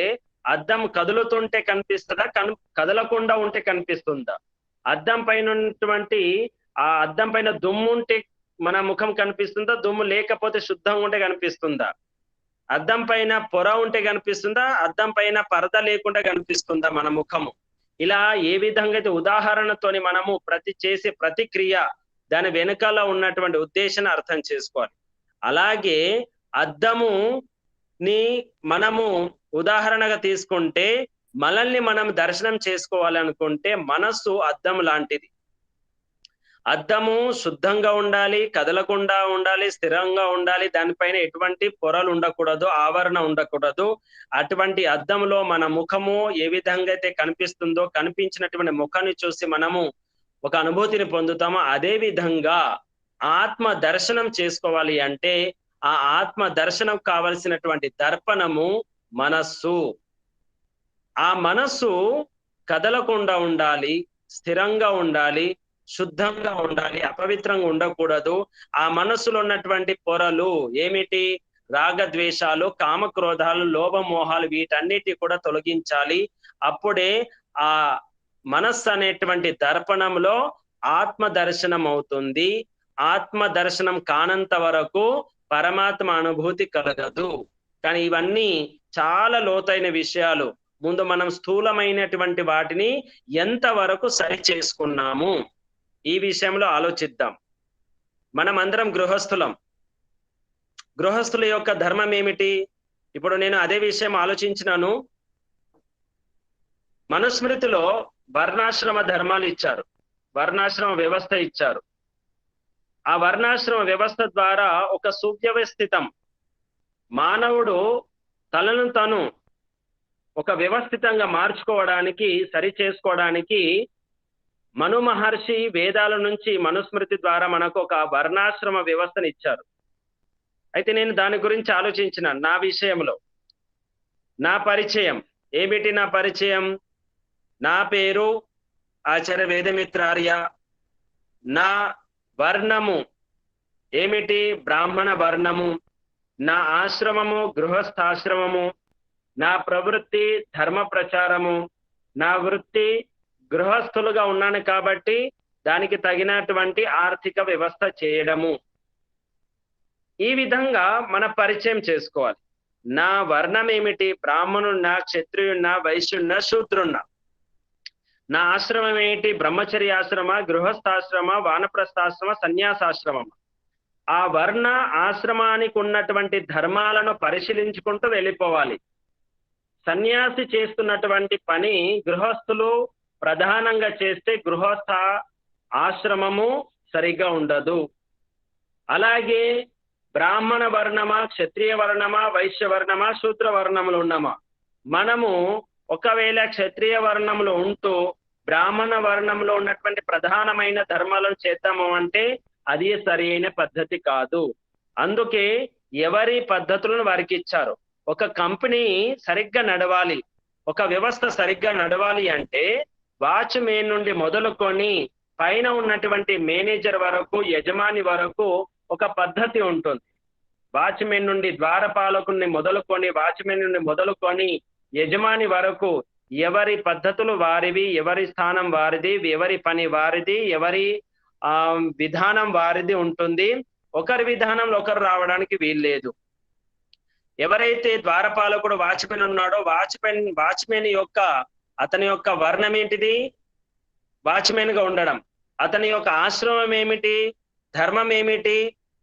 అద్దం కదులుతుంటే కనిపిస్తుందా, కదలకుండా ఉంటే కనిపిస్తుందా? అద్దం పైన ఉన్నటువంటి ఆ అద్దం పైన దుమ్ము ఉంటే మన ముఖం కనిపిస్తుందా, దుమ్ము లేకపోతే శుద్ధంగా ఉంటే కనిపిస్తుందా? అద్దం పైన పొర ఉంటే కనిపిస్తుందా, అద్దం పైన పరద లేకుండా కనిపిస్తుందా మన ముఖము? ఇలా ఏ విధంగా అయితే ఉదాహరణతోని మనము చేసే ప్రతిక్రియ దాని వెనుకాల ఉన్నటువంటి ఉద్దేశాన్ని అర్థం చేసుకోవాలి. అలాగే అద్దము ని మనము ఉదాహరణగా తీసుకుంటే మనల్ని మనం దర్శనం చేసుకోవాలనుకుంటే మనస్సు అద్దం లాంటిది. అద్దము శుద్ధంగా ఉండాలి, కదలకుండా ఉండాలి, స్థిరంగా ఉండాలి, దానిపైన ఎటువంటి పొరలు ఉండకూడదు, ఆవరణ ఉండకూడదు. అటువంటి అద్దంలో మన ముఖము ఏ విధంగా అయితే కనిపిస్తుందో కనిపించినటువంటి ముఖాన్ని చూసి మనము ఒక అనుభూతిని పొందుతామో అదే విధంగా ఆత్మ దర్శనం చేసుకోవాలి అంటే ఆ ఆత్మ దర్శనం కావలసినటువంటి దర్పణము మనస్సు. ఆ మనస్సు కదలకుండా ఉండాలి, స్థిరంగా ఉండాలి, శుద్ధంగా ఉండాలి, అపవిత్రంగా ఉండకూడదు. ఆ మనస్సులో ఉన్నటువంటి పొరలు ఏమిటి? రాగద్వేషాలు, కామక్రోధాలు, లోభమోహాలు వీటన్నిటి కూడా తొలగించాలి. అప్పుడే ఆ మనస్సు అనేటువంటి దర్పణంలో ఆత్మ దర్శనం అవుతుంది. ఆత్మ దర్శనం కానంత వరకు పరమాత్మ అనుభూతి కలగదు. కానీ ఇవన్నీ చాలా లోతైన విషయాలు. ముందు మనం స్థూలమైనటువంటి వాటిని ఎంతవరకు సరి చేసుకున్నాము ఈ విషయంలో ఆలోచిద్దాం. మనం అందరం గృహస్థులం. గృహస్థుల యొక్క ధర్మం ఏమిటి? ఇప్పుడు నేను అదే విషయం ఆలోచించినాను. మనుస్మృతిలో వర్ణాశ్రమ ధర్మాలు ఇచ్చారు, వర్ణాశ్రమ వ్యవస్థ ఇచ్చారు. ఆ వర్ణాశ్రమ వ్యవస్థ ద్వారా ఒక సువ్యవస్థితం మానవుడు తనను తను ఒక వ్యవస్థితంగా మార్చుకోవడానికి, సరి చేసుకోవడానికి మను మహర్షి వేదాల నుంచి మనుస్మృతి ద్వారా మనకు ఒక వర్ణాశ్రమ వ్యవస్థను ఇచ్చారు. అయితే నేను దాని గురించి ఆలోచించిన నా విషయంలో నా పరిచయం ఏమిటి? నా పరిచయం, నా పేరు ఆచార్య వేదమిత్రార్య, నా వర్ణము ఏమిటి? బ్రాహ్మణ వర్ణము, నా ఆశ్రమము గృహస్థాశ్రమము, నా ప్రవృత్తి ధర్మ ప్రచారము, నా వృత్తి గృహస్థులుగా ఉన్నాను కాబట్టి దానికి తగినటువంటి ఆర్థిక వ్యవస్థ చేయడము. ఈ విధంగా మన పరిచయం చేసుకోవాలి. నా వర్ణం ఏమిటి? బ్రాహ్మణున్నా, క్షత్రియున్నా, వైశ్యున్నా, శూద్రున్నా. నా ఆశ్రమం ఏంటి? బ్రహ్మచర్యాశ్రమ, గృహస్థాశ్రమ, వానప్రస్థాశ్రమ, సన్యాసాశ్రమం. ఆ వర్ణ ఆశ్రమానికి ఉన్నటువంటి ధర్మాలను పరిశీలించుకుంటూ వెళ్ళిపోవాలి. సన్యాసి చేస్తున్నటువంటి పని గృహస్థులు ప్రధానంగా చేస్తే గృహస్థ ఆశ్రమము సరిగ్గా ఉండదు. అలాగే బ్రాహ్మణ వర్ణమా, క్షత్రియ వర్ణమా, వైశ్య వర్ణమా, శూద్ర వర్ణములు ఉన్నామా? మనము ఒకవేళ క్షత్రియ వర్ణంలో ఉంటూ బ్రాహ్మణ వర్ణంలో ఉన్నటువంటి ప్రధానమైన ధర్మాలను చేద్దాము అంటే అది సరి అయిన పద్ధతి కాదు. అందుకే ఎవరి పద్ధతులను వారికి ఇచ్చారు. ఒక కంపెనీ సరిగ్గా నడవాలి, ఒక వ్యవస్థ సరిగ్గా నడవాలి అంటే వాచ్మెన్ నుండి మొదలుకొని పైన ఉన్నటువంటి మేనేజర్ వరకు, యజమాని వరకు ఒక పద్ధతి ఉంటుంది. వాచ్మెన్ నుండి ద్వారపాలకుని మొదలుకొని, వాచ్మెన్ నుండి మొదలుకొని యజమాని వరకు ఎవరి పద్ధతులు వారివి, ఎవరి స్థానం వారిది, ఎవరి పని వారిది, ఎవరి విధానం వారిది ఉంటుంది. ఒకరి విధానంలో ఒకరు రావడానికి వీల్లేదు. ఎవరైతే ద్వారపాలకుడు వాచ్మెన్ ఉన్నాడో వాచ్మెన్ యొక్క అతని యొక్క వర్ణం ఏంటిది? వాచ్మెన్ గా ఉండడం. అతని యొక్క ఆశ్రమం ఏమిటి? ధర్మం ఏమిటి?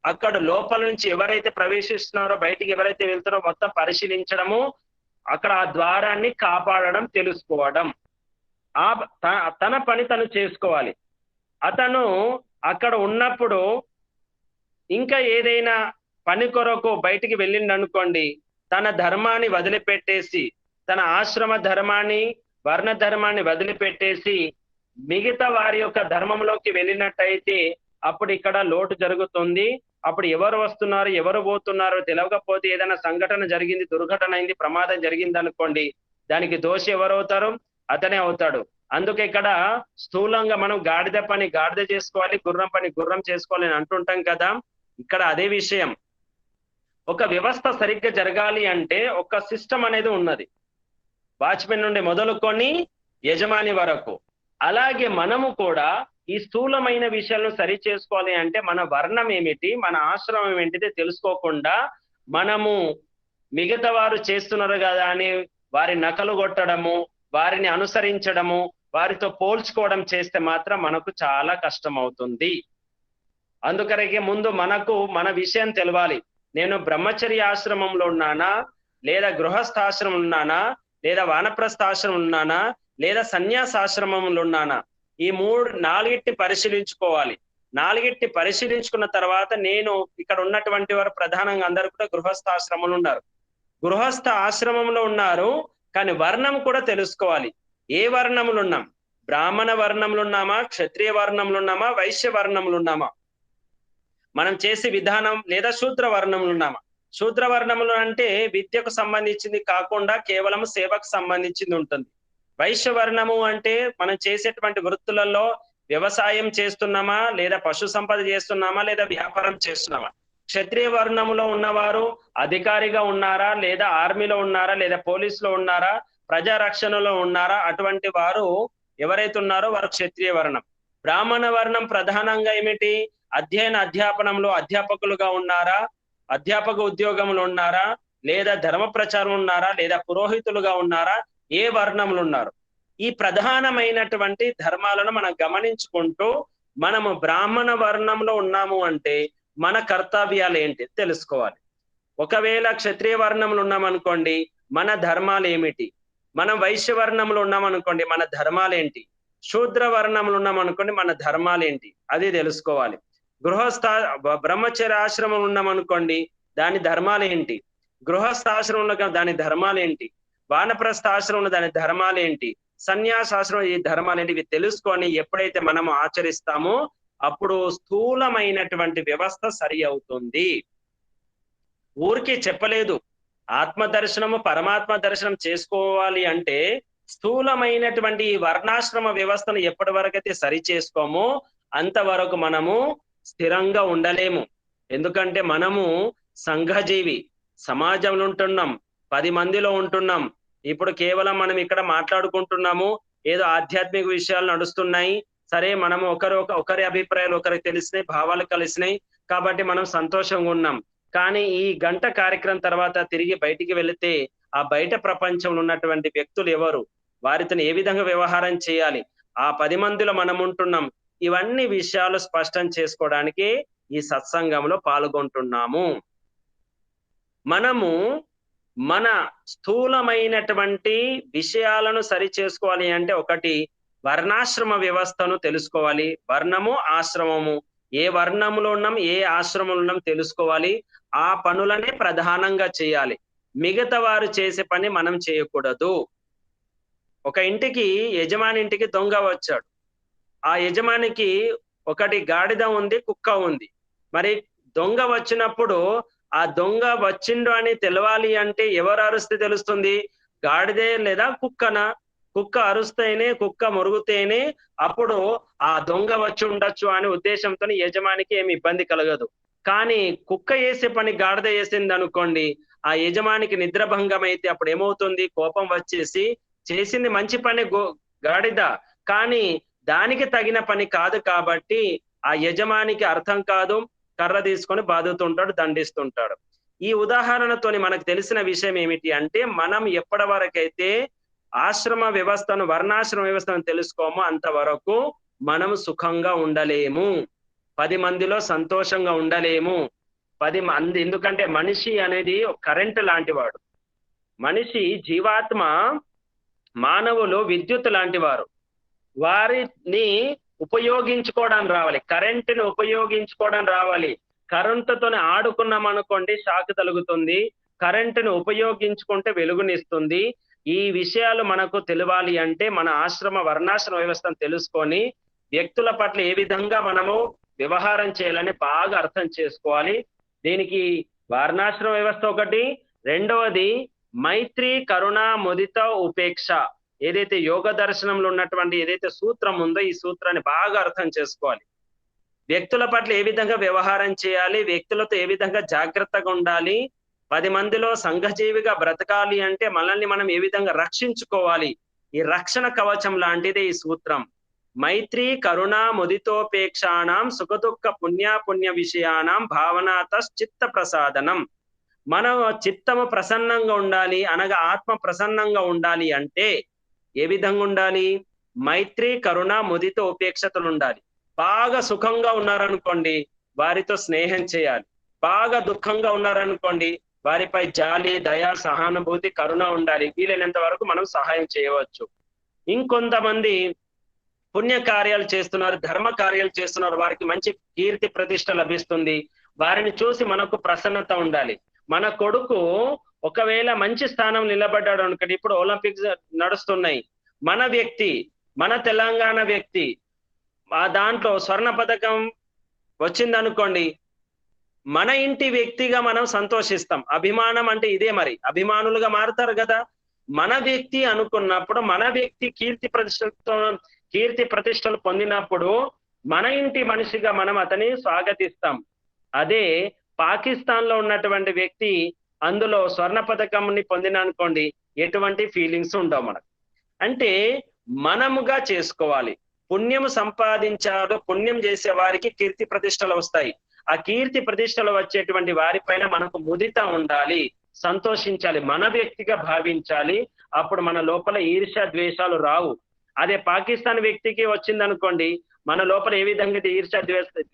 అక్కడ లోపల నుంచి ఎవరైతే ప్రవేశిస్తున్నారో, బయటికి ఎవరైతే వెళ్తున్నారో మొత్తం పరిశీలించడము, అక్కడ ఆ ద్వారాన్ని కాపాడడం, తెలుసుకోవడం. తన పని తను చేసుకోవాలి. అతను అక్కడ ఉన్నప్పుడు ఇంకా ఏదైనా పని కొరకు బయటికి వెళ్ళిండు అనుకోండి, తన ధర్మాన్ని వదిలిపెట్టేసి, తన ఆశ్రమ ధర్మాన్ని, వర్ణ ధర్మాన్ని వదిలిపెట్టేసి మిగతా వారి యొక్క ధర్మంలోకి వెళ్ళినట్టయితే అప్పుడు ఇక్కడ లోటు జరుగుతుంది. అప్పుడు ఎవరు వస్తున్నారు, ఎవరు పోతున్నారో తెలియకపోతే ఏదైనా సంఘటన జరిగింది, దుర్ఘటన అయింది, ప్రమాదం జరిగింది అనుకోండి, దానికి దోషి ఎవరు అవుతారు? అతనే అవుతాడు. అందుకే ఇక్కడ స్థూలంగా మనం గాడిద పని గాడిద చేసుకోవాలి, గుర్రం పని గుర్రం చేసుకోవాలి అని అంటుంటాం కదా. ఇక్కడ అదే విషయం. ఒక వ్యవస్థ సరిగ్గా జరగాలి అంటే ఒక సిస్టమ్ అనేది ఉన్నది, వాచ్మెన్ నుండి మొదలుకొని యజమాని వరకు. అలాగే మనము కూడా ఈ స్థూలమైన విషయాలను సరి చేసుకోవాలి అంటే మన వర్ణం ఏమిటి, మన ఆశ్రమం ఏంటిది తెలుసుకోకుండా మనము మిగతా వారు చేస్తున్నారు కదా అని వారి నకలు కొట్టడము, వారిని అనుసరించడము, వారితో పోల్చుకోవడం చేస్తే మాత్రం మనకు చాలా కష్టం అవుతుంది. అందుకనే ముందు మనకు మన విషయం తెలవాలి. నేను బ్రహ్మచర్య ఆశ్రమంలో ఉన్నానా, లేదా గృహస్థాశ్రమం ఉన్నానా, లేదా వానప్రస్థాశ్రమం ఉన్నానా, లేదా సన్యాసాశ్రమంలో ఉన్నానా, ఈ నాలుగిటిని పరిశీలించుకోవాలి. నాలుగిటిని పరిశీలించుకున్న తర్వాత నేను ఇక్కడ ఉన్నటువంటి వారు ప్రధానంగా అందరూ కూడా గృహస్థాశ్రమంలో ఉన్నారు. గృహస్థ ఆశ్రమంలో ఉన్నారు, కానీ వర్ణం కూడా తెలుసుకోవాలి. ఏ వర్ణములు ఉన్నాం? బ్రాహ్మణ వర్ణంలో ఉన్నామా, క్షత్రియ వర్ణంలో ఉన్నామా, వైశ్య వర్ణంలో ఉన్నామా, మనం చేసే విధానం, లేదా శూద్ర వర్ణంలో ఉన్నామా? శూద్ర వర్ణములు అంటే విద్యకు సంబంధించింది కాకుండా కేవలం సేవకు సంబంధించింది ఉంటుంది. వైశ్య వర్ణము అంటే మనం చేసేటువంటి వృత్తులలో వ్యవసాయం చేస్తున్నామా, లేదా పశు సంపద చేస్తున్నామా, లేదా వ్యాపారం చేస్తున్నామా? క్షత్రియ వర్ణములో ఉన్నవారు అధికారిగా ఉన్నారా, లేదా ఆర్మీలో ఉన్నారా, లేదా పోలీసులో ఉన్నారా, ప్రజారక్షణలో ఉన్నారా? అటువంటి వారు ఎవరైతే ఉన్నారో వారు క్షత్రియ వర్ణం. బ్రాహ్మణ వర్ణం ప్రధానంగా ఏమిటి? అధ్యాపనంలో అధ్యాపకులుగా ఉన్నారా, అధ్యాపక ఉద్యోగంలో ఉన్నారా, లేదా ధర్మ ప్రచారం ఉన్నారా, లేదా పురోహితులుగా ఉన్నారా, ఏ వర్ణంలో ఉన్నారు? ఈ ప్రధానమైనటువంటి ధర్మాలను మనం గమనించుకుంటూ మనము బ్రాహ్మణ వర్ణంలో ఉన్నాము అంటే మన కర్తవ్యాలు ఏంటి తెలుసుకోవాలి. ఒకవేళ క్షత్రియ వర్ణంలో ఉన్నామనుకోండి, మన ధర్మాలు ఏమిటి? మనం వైశ్య వర్ణంలో ఉన్నామనుకోండి, మన ధర్మాలు ఏంటి? శూద్ర వర్ణంలో ఉన్నామనుకోండి, మన ధర్మాలు ఏంటి? అది తెలుసుకోవాలి. బ్రహ్మచర్య ఆశ్రమం ఉన్నామనుకోండి, దాని ధర్మాలు ఏంటి? గృహస్థాశ్రమంలో దాని ధర్మాలు ఏంటి? వానప్రస్థాశ్రమంలో దాని ధర్మాలు ఏంటి? సన్యాసాశ్రమం ఈ ధర్మాలు ఏంటి? ఇవి తెలుసుకొని ఎప్పుడైతే మనము ఆచరిస్తామో అప్పుడు స్థూలమైనటువంటి వ్యవస్థ సరి అవుతుంది. ఊరికే చెప్పలేదు. ఆత్మ దర్శనము, పరమాత్మ దర్శనం చేసుకోవాలి అంటే స్థూలమైనటువంటి ఈ వర్ణాశ్రమ వ్యవస్థను ఎప్పటి వరకైతే సరి చేసుకోమో అంతవరకు మనము స్థిరంగా ఉండలేము. ఎందుకంటే మనము సంఘజీవి, సమాజంలో ఉంటున్నాం, 10 మందిలో ఉంటున్నాం. ఇప్పుడు కేవలం మనం ఇక్కడ మాట్లాడుకుంటున్నాము, ఏదో ఆధ్యాత్మిక విషయాలు నడుస్తున్నాయి, సరే మనము ఒకరి అభిప్రాయాలు ఒకరికి తెలిసినాయి, భావాలు కలిసినాయి కాబట్టి మనం సంతోషంగా ఉన్నాం. కానీ ఈ గంట కార్యక్రమం తర్వాత తిరిగి బయటికి వెళితే ఆ బయట ప్రపంచంలో ఉన్నటువంటి వ్యక్తులు ఎవరు, వారితో ఏ విధంగా వ్యవహారం చేయాలి, ఆ 10 మందిలో మనం ఉంటున్నాం, ఇవన్నీ విషయాలు స్పష్టం చేసుకోవడానికి ఈ సత్సంగంలో పాల్గొంటున్నాము. మనము మన స్థూలమైనటువంటి విషయాలను సరి చేసుకోవాలి అంటే ఒకటి వర్ణాశ్రమ వ్యవస్థను తెలుసుకోవాలి. వర్ణము, ఆశ్రమము, ఏ వర్ణములో ఉన్నాం, ఏ ఆశ్రమంలో ఉన్నాం తెలుసుకోవాలి. ఆ పనులనే ప్రధానంగా చేయాలి. మిగతా వారు చేసే పని మనం చేయకూడదు. ఒక ఇంటికి యజమాని ఇంటికి దొంగ వచ్చాడు. ఆ యజమానికి ఒకటి గాడిద ఉంది, కుక్క ఉంది. మరి దొంగ వచ్చినప్పుడు ఆ దొంగ వచ్చిండు అని తెలవాలి అంటే ఎవరు అరుస్తే తెలుస్తుంది? గాడిదే లేదా కుక్కనా? కుక్క అరుస్తేనే, కుక్క మురుగుతేనే అప్పుడు ఆ దొంగ వచ్చి ఉండొచ్చు అనే ఉద్దేశంతో యజమానికి ఏమి ఇబ్బంది కలగదు. కానీ కుక్క చేసే పని గాడిద చేసింది అనుకోండి, ఆ యజమానికి నిద్రభంగం అయితే అప్పుడు ఏమవుతుంది? కోపం వచ్చేసి చేసింది మంచి పని గాడిద, కానీ దానికి తగిన పని కాదు కాబట్టి ఆ యజమానికి అర్థం కాదు, కర్ర తీసుకొని బాదుతుంటాడు, దండిస్తుంటాడు. ఈ ఉదాహరణతోని మనకు తెలిసిన విషయం ఏమిటి అంటే మనం ఎప్పటి వరకైతే ఆశ్రమ వ్యవస్థను, వర్ణాశ్రమ వ్యవస్థను తెలుసుకోమో అంతవరకు మనం సుఖంగా ఉండలేము, 10 మందిలో సంతోషంగా ఉండలేము. 10 మంది, ఎందుకంటే మనిషి అనేది కరెంట్ లాంటి వాడు. మనిషి జీవాత్మ, మానవులు విద్యుత్ లాంటి వారు. వారిని ఉపయోగించుకోవడం రావాలి, కరెంటుని ఉపయోగించుకోవడం రావాలి. కరెంటుతోనే ఆడుకున్నాం అనుకోండి షాక్ తగులుతుంది, కరెంటుని ఉపయోగించుకుంటే వెలుగునిస్తుంది. ఈ విషయాలు మనకు తెలియాలి అంటే మన ఆశ్రమ వర్ణాశ్రమ వ్యవస్థను తెలుసుకొని వ్యక్తుల పట్ల ఏ విధంగా మనము వ్యవహారం చేయాలని బాగా అర్థం చేసుకోవాలి. దీనికి వర్ణాశ్రమ వ్యవస్థ ఒకటి, రెండవది మైత్రి, కరుణ, ముదిత, ఉపేక్ష, ఏదైతే యోగ దర్శనంలో ఉన్నటువంటి ఏదైతే సూత్రం ఉందో ఈ సూత్రాన్ని బాగా అర్థం చేసుకోవాలి. వ్యక్తుల పట్ల ఏ విధంగా వ్యవహారం చేయాలి, వ్యక్తులతో ఏ విధంగా జాగ్రత్తగా ఉండాలి, 10 మందిలో సంఘజీవిగా బ్రతకాలి అంటే మనల్ని మనం ఏ విధంగా రక్షించుకోవాలి, ఈ రక్షణ కవచం లాంటిదే ఈ సూత్రం. మైత్రి, కరుణ, ముదితోపేక్షాణం సుఖదుఃఖ పుణ్య విషయాణం భావనాత చిత్త ప్రసాదనం. మన చిత్తము ప్రసన్నంగా ఉండాలి అనగా ఆత్మ ప్రసన్నంగా ఉండాలి అంటే ఏ విధంగా ఉండాలి? మైత్రి, కరుణ, ముదిత, ఉపేక్షతలు ఉండాలి. బాగా సుఖంగా ఉన్నారనుకోండి వారితో స్నేహం చేయాలి. బాగా దుఃఖంగా ఉన్నారనుకోండి వారిపై జాలి, దయ, సహానుభూతి, కరుణ ఉండాలి. వీలైనంత వరకు మనం సహాయం చేయవచ్చు. ఇంకొంతమంది పుణ్య కార్యాలు చేస్తున్నారు, ధర్మ కార్యాలు చేస్తున్నారు, వారికి మంచి కీర్తి ప్రతిష్ట లభిస్తుంది. వారిని చూసి మనకు ప్రసన్నత ఉండాలి. మన కొడుకు ఒకవేళ మంచి స్థానం నిలబడ్డాడు అనుకోండి, ఇప్పుడు ఒలింపిక్స్ నడుస్తున్నాయి, మన వ్యక్తి, మన తెలంగాణ వ్యక్తి ఆ దాంట్లో స్వర్ణ పథకం వచ్చిందనుకోండి, మన ఇంటి వ్యక్తిగా మనం సంతోషిస్తాం. అభిమానం అంటే ఇదే, మరి అభిమానులుగా మారుతారు కదా. మన వ్యక్తి అనుకున్నప్పుడు, మన వ్యక్తి కీర్తి ప్రతిష్టలు పొందినప్పుడు మన ఇంటి మనిషిగా మనం అతని స్వాగతిస్తాం. అదే పాకిస్తాన్ లో ఉన్నటువంటి వ్యక్తి అందులో స్వర్ణ పథకంని పొందిన అనుకోండి, ఎటువంటి ఫీలింగ్స్ ఉండవు మనకు. అంటే మనముగా చేసుకోవాలి. పుణ్యం సంపాదించారు, పుణ్యం చేసే వారికి కీర్తి ప్రతిష్టలు వస్తాయి. ఆ కీర్తి ప్రతిష్టలు వచ్చేటువంటి వారిపైన మనకు ముదిత ఉండాలి, సంతోషించాలి, మన వ్యక్తిగా భావించాలి. అప్పుడు మన లోపల ఈర్ష్య ద్వేషాలు రావు. అదే పాకిస్తాన్ వ్యక్తికి వచ్చిందనుకోండి, మన లోపల ఏ విధంగా ఈర్ష్య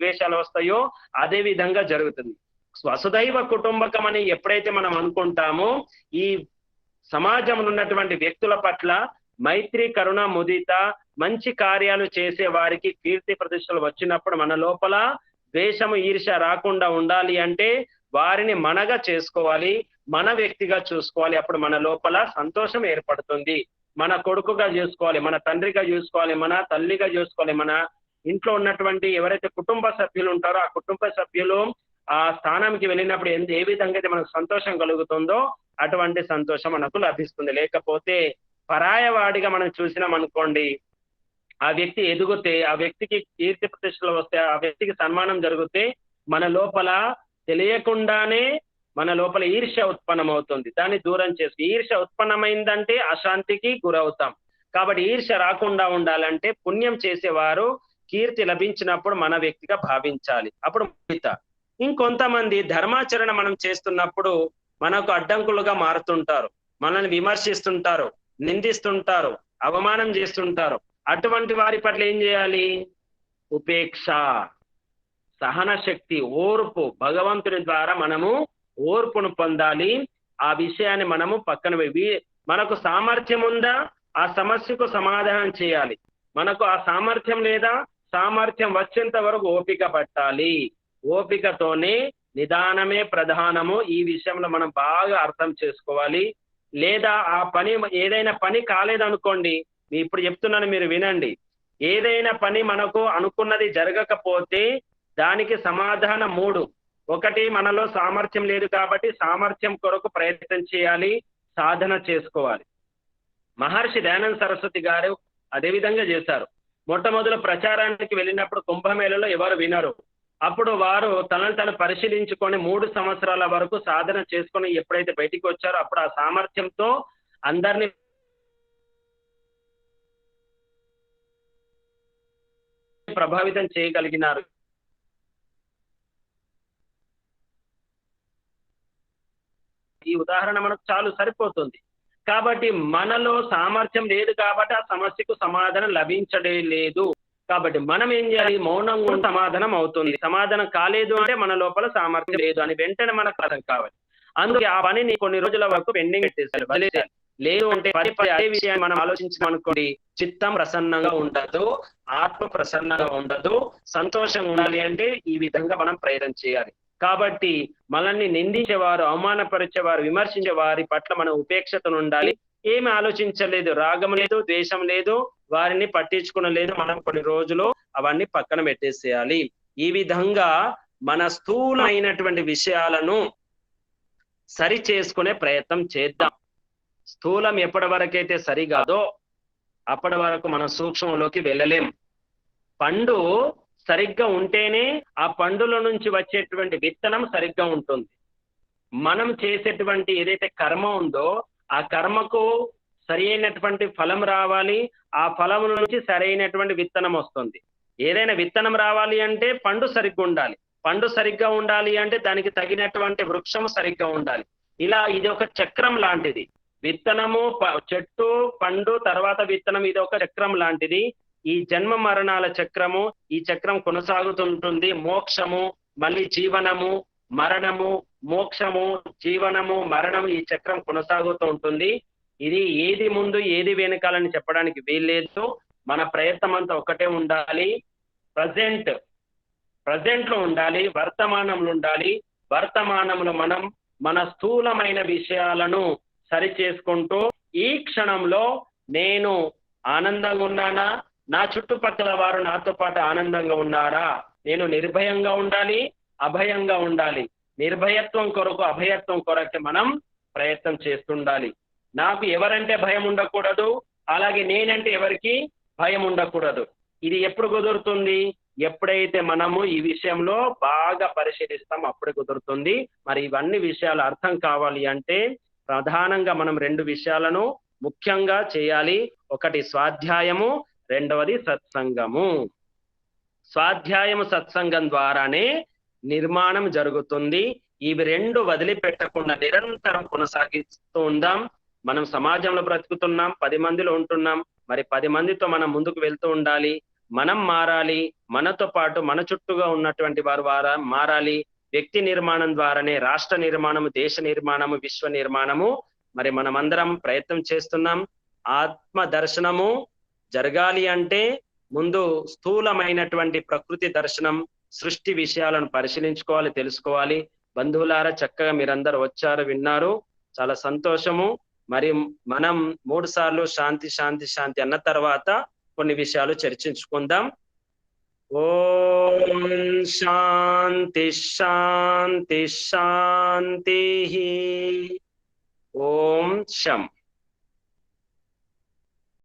ద్వేషాలు వస్తాయో అదే విధంగా జరుగుతుంది. వసుదైవ కుటుంబకం అని ఎప్పుడైతే మనం అనుకుంటామో, ఈ సమాజంలో ఉన్నటువంటి వ్యక్తుల పట్ల మైత్రి, కరుణ, ముదిత, మంచి కార్యాలు చేసే వారికి కీర్తి ప్రతిష్టలు వచ్చినప్పుడు మన లోపల ద్వేషము, ఈర్ష్య రాకుండా ఉండాలి అంటే వారిని మనగా చేసుకోవాలి, మన వ్యక్తిగా చూసుకోవాలి. అప్పుడు మన లోపల సంతోషం ఏర్పడుతుంది. మన కొడుకుగా చూసుకోవాలి, మన తండ్రిగా చూసుకోవాలి, మన తల్లిగా చూసుకోవాలి. మన ఇంట్లో ఉన్నటువంటి ఎవరైతే కుటుంబ సభ్యులు ఉంటారో ఆ కుటుంబ సభ్యులు ఆ స్థానానికి వెళ్ళినప్పుడు ఏ విధంగా అయితే మనకు సంతోషం కలుగుతుందో అటువంటి సంతోషం మనకు లభిస్తుంది. లేకపోతే పరాయవాడిగా మనం చూసినాం అనుకోండి, ఆ వ్యక్తి ఎదుగుతే, ఆ వ్యక్తికి కీర్తి ప్రతిష్టలు వస్తే, ఆ వ్యక్తికి సన్మానం జరిగితే మన లోపల తెలియకుండానే మన లోపల ఈర్ష్య ఉత్పన్నమవుతుంది. దాన్ని దూరం చేసి, ఈర్ష్య ఉత్పన్నమైందంటే అశాంతికి గురవుతాం. కాబట్టి ఈర్ష్య రాకుండా ఉండాలంటే పుణ్యం చేసేవారు కీర్తి లభించినప్పుడు మన వ్యక్తిగా భావించాలి. అప్పుడు మిగత ఇంకొంతమంది ధర్మాచరణ మనం చేస్తున్నప్పుడు మనకు అడ్డంకులుగా మారుతుంటారు, మనల్ని విమర్శిస్తుంటారు, నిందిస్తుంటారు, అవమానం చేస్తుంటారు. అటువంటి వారి పట్ల ఏం చేయాలి? ఉపేక్ష, సహన శక్తి, ఓర్పు, భగవంతుని ద్వారా మనము ఓర్పును పొందాలి. ఆ విషయాన్ని మనము పక్కన మనకు సామర్థ్యం ఉందా, ఆ సమస్యకు సమాధానం చేయాలి. మనకు ఆ సామర్థ్యం లేదా, సామర్థ్యం వచ్చేంత వరకు ఓపిక పట్టాలి. ఓపికతోనే నిదానమే ప్రధానము. ఈ విషయంలో మనం బాగా అర్థం చేసుకోవాలి. లేదా ఆ పని, ఏదైనా పని కాలేదనుకోండి, ఇప్పుడు చెప్తున్నాను మీరు వినండి. ఏదైనా పని మనకు అనుకున్నది జరగకపోతే దానికి సమాధానం 3. ఒకటి, మనలో సామర్థ్యం లేదు కాబట్టి సామర్థ్యం కొరకు ప్రయత్నం చేయాలి, సాధన చేసుకోవాలి. మహర్షి దయానంద సరస్వతి గారు అదే విధంగా చేశారు. మొట్టమొదటి ప్రచారానికి వెళ్ళినప్పుడు కుంభమేళలో ఎవరు వినరు. అప్పుడు వారు తనను పరిశీలించుకొని 3 సంవత్సరాల వరకు సాధన చేసుకొని ఎప్పుడైతే బయటికి వచ్చారో అప్పుడు ఆ సామర్థ్యంతో అందరినీ ప్రభావితం చేయగలిగినారు. ఈ ఉదాహరణ మనకు చాలు సరిపోతుంది. కాబట్టి మనలో సామర్థ్యం లేదు కాబట్టి ఆ సమస్యకు సమాధానం లభించడే లేదు. కాబట్టి మనం ఏం చేయాలి? మౌనంగా సమాధానం అవుతుంది. సమాధానం కాలేదు అంటే మన లోపల సామర్థ్యం లేదు అని వెంటనే మనకు అర్థం కావాలి. అందుకే ఆ పనిని కొన్ని రోజుల వరకు పెండింగ్ పెట్టేసాలి. లేదు అంటే అదే విషయాన్ని మనం ఆలోచించామనుకోండి, చిత్తం ప్రసన్నంగా ఉండదు, ఆత్మ ప్రసన్నంగా ఉండదు. సంతోషంగా ఉండాలి అంటే ఈ విధంగా మనం ప్రయత్నం చేయాలి. కాబట్టి మనల్ని నిందించేవారు, అవమానపరిచేవారు, విమర్శించే వారి పట్ల మనం ఉపేక్షతను ఉండాలి. ఏమి ఆలోచించలేదు, రాగం లేదు, ద్వేషం లేదు, వారిని పట్టించుకునలేదు. మనం కొన్ని రోజులు అవన్నీ పక్కన పెట్టేసేయాలి. ఈ విధంగా మన స్థూలమైనటువంటి విషయాలను సరి చేసుకునే ప్రయత్నం చేద్దాం. స్థూలం ఎప్పటి వరకైతే సరిగాదో అప్పటి వరకు మనం సూక్ష్మంలోకి వెళ్ళలేం. పండు సరిగ్గా ఉంటేనే ఆ పండులో నుంచి వచ్చేటువంటి విత్తనం సరిగ్గా ఉంటుంది. మనం చేసేటువంటి ఏదైతే కర్మ ఉందో ఆ కర్మకు సరి అయినటువంటి ఫలం రావాలి, ఆ ఫలం నుంచి సరైనటువంటి విత్తనం వస్తుంది. ఏదైనా విత్తనం రావాలి అంటే పండు సరిగ్గా ఉండాలి, పండు సరిగ్గా ఉండాలి అంటే దానికి తగినటువంటి వృక్షం సరిగ్గా ఉండాలి. ఇలా ఇది ఒక చక్రం లాంటిది. విత్తనము, చెట్టు, పండు, తర్వాత విత్తనం, ఇది ఒక చక్రం లాంటిది. ఈ జన్మ మరణాల చక్రము, ఈ చక్రం కొనసాగుతుంటుంది. మోక్షము, మళ్ళీ జీవనము, మరణము, మోక్షము, జీవనము, మరణము, ఈ చక్రం కొనసాగుతూ ఉంటుంది. ఇది ఏది ముందు ఏది వెనకాలని చెప్పడానికి వీల్లేదు. మన ప్రయత్నం అంతా ఒకటే ఉండాలి. ప్రజెంట్ లో ఉండాలి, వర్తమానంలో ఉండాలి. వర్తమానంలో మనం మన స్థూలమైన విషయాలను సరి చేసుకుంటూ ఈ క్షణంలో నేను ఆనందంగా ఉన్నానా, నా చుట్టుపక్కల వారు నాతో పాటు ఆనందంగా ఉన్నారా, నేను నిర్భయంగా ఉండాలి, అభయంగా ఉండాలి. నిర్భయత్వం కొరకు, అభయత్వం కొరకు మనం ప్రయత్నం చేస్తుండాలి. నాకు ఎవరంటే భయం ఉండకూడదు, అలాగే నేనంటే ఎవరికి భయం ఉండకూడదు. ఇది ఎప్పుడు కుదురుతుంది? ఎప్పుడైతే మనము ఈ విషయంలో బాగా పరిశీలిస్తాం అప్పుడు కుదురుతుంది. మరి ఇవన్నీ విషయాలు అర్థం కావాలి అంటే ప్రధానంగా మనం 2 విషయాలను ముఖ్యంగా చేయాలి. ఒకటి స్వాధ్యాయము, రెండవది సత్సంగము. స్వాధ్యాయము, సత్సంగం ద్వారానే నిర్మాణం జరుగుతుంది. ఇవి 2 వదిలిపెట్టకుండా నిరంతరం కొనసాగిస్తూ ఉందాం. మనం సమాజంలో బ్రతుకుతున్నాం, 10 మందిలో ఉంటున్నాం. మరి 10 మందితో మనం ముందుకు వెళ్తూ ఉండాలి. మనం మారాలి, మనతో పాటు మన చుట్టూగా ఉన్నటువంటి వారు మారాలి. వ్యక్తి నిర్మాణం ద్వారానే రాష్ట్ర నిర్మాణము, దేశ నిర్మాణము, విశ్వ నిర్మాణము మరి మనమందరం ప్రయత్నం చేస్తున్నాం. ఆత్మ దర్శనము జరగాలి అంటే ముందు స్థూలమైనటువంటి ప్రకృతి దర్శనం, సృష్టి విషయాలను పరిశీలించుకోవాలి, తెలుసుకోవాలి. బంధువులారా, చక్కగా మీరందరూ వచ్చారు, విన్నారు, చాలా సంతోషము. మరి మనం 3 సార్లు శాంతి శాంతి శాంతి అన్న తర్వాత కొన్ని విషయాలు చర్చించుకుందాం. ఓం శాంతి శాంతి శాంతి. ఓం శం.